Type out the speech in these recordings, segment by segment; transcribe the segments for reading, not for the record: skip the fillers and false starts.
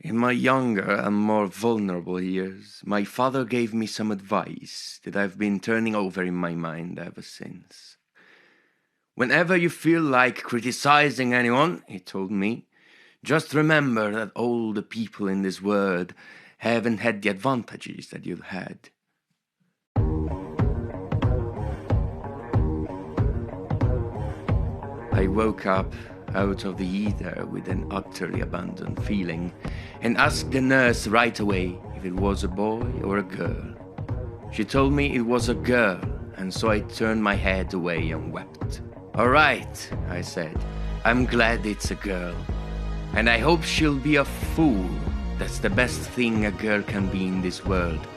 In my younger and more vulnerable years, my father gave me some advice that I've been turning over in my mind ever since. Whenever you feel like criticizing anyone, he told me, just remember that all the people in this world haven't had the advantages that you've had. I woke up out of the ether with an utterly abandoned feeling and asked the nurse right away if it was a boy or a girl. She told me it was a girl, and so I turned my head away and wept. "All right," I said, "I'm glad it's a girl. And I hope she'll be a fool. That's the best thing a girl can be in this world.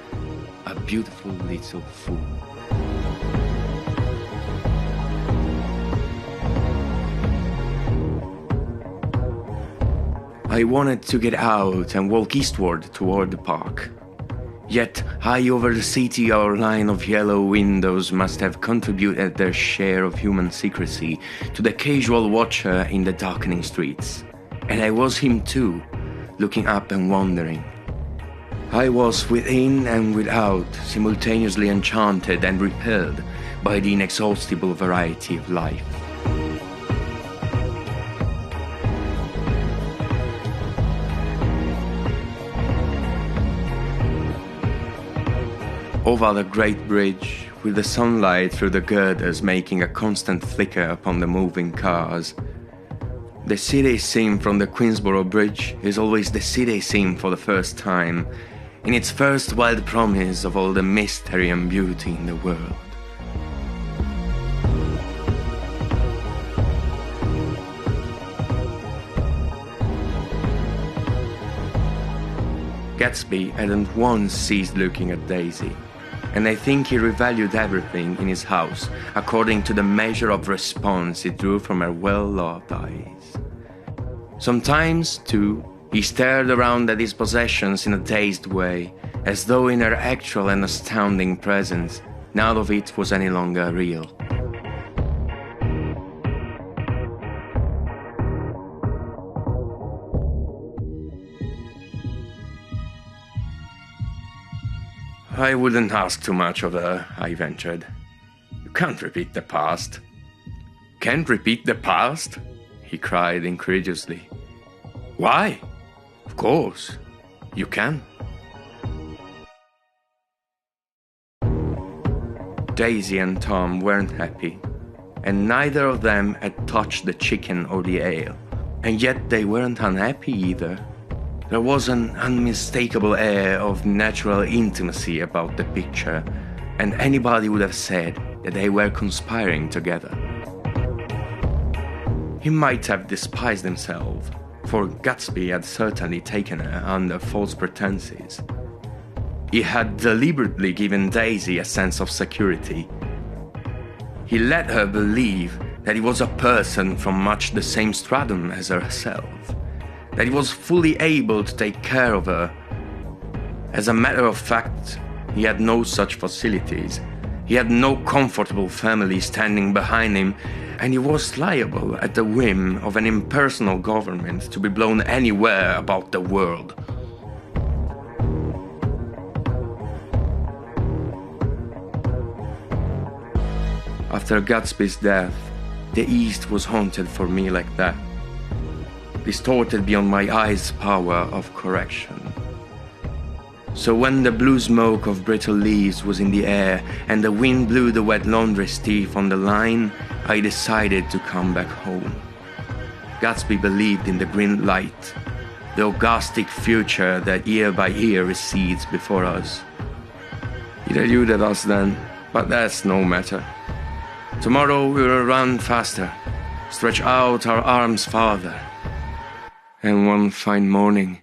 A beautiful little fool." I wanted to get out and walk eastward toward the park. Yet, high over the city, our line of yellow windows must have contributed their share of human secrecy to the casual watcher in the darkening streets. And I was him too, looking up and wondering. I was within and without, simultaneously enchanted and repelled by the inexhaustible variety of life. Over the great bridge, with the sunlight through the girders making a constant flicker upon the moving cars. The city scene from the Queensborough Bridge is always the city scene for the first time, in its first wild promise of all the mystery and beauty in the world. Gatsby hadn't once ceased looking at Daisy, and I think he revalued everything in his house according to the measure of response he drew from her well-loved eyes. Sometimes, too, he stared around at his possessions in a dazed way, as though in her actual and astounding presence, none of it was any longer real. "I wouldn't ask too much of her," I ventured. "You can't repeat the past." "Can't repeat the past?" he cried incredulously. "Why? Of course, you can." Daisy and Tom weren't happy, and neither of them had touched the chicken or the ale, and yet they weren't unhappy either. There was an unmistakable air of natural intimacy about the picture, and anybody would have said that they were conspiring together. He might have despised himself, for Gatsby had certainly taken her under false pretenses. He had deliberately given Daisy a sense of security. He let her believe that he was a person from much the same stratum as herself, that he was fully able to take care of her. As a matter of fact, he had no such facilities. He had no comfortable family standing behind him, and he was liable at the whim of an impersonal government to be blown anywhere about the world. After Gatsby's death, the East was haunted for me like that, distorted beyond my eyes' power of correction. So when the blue smoke of brittle leaves was in the air and the wind blew the wet laundry stiff on the line, I decided to come back home. Gatsby believed in the green light, the augustic future that year by year recedes before us. He eluded us then, but that's no matter. Tomorrow we will run faster, stretch out our arms farther, and one fine morning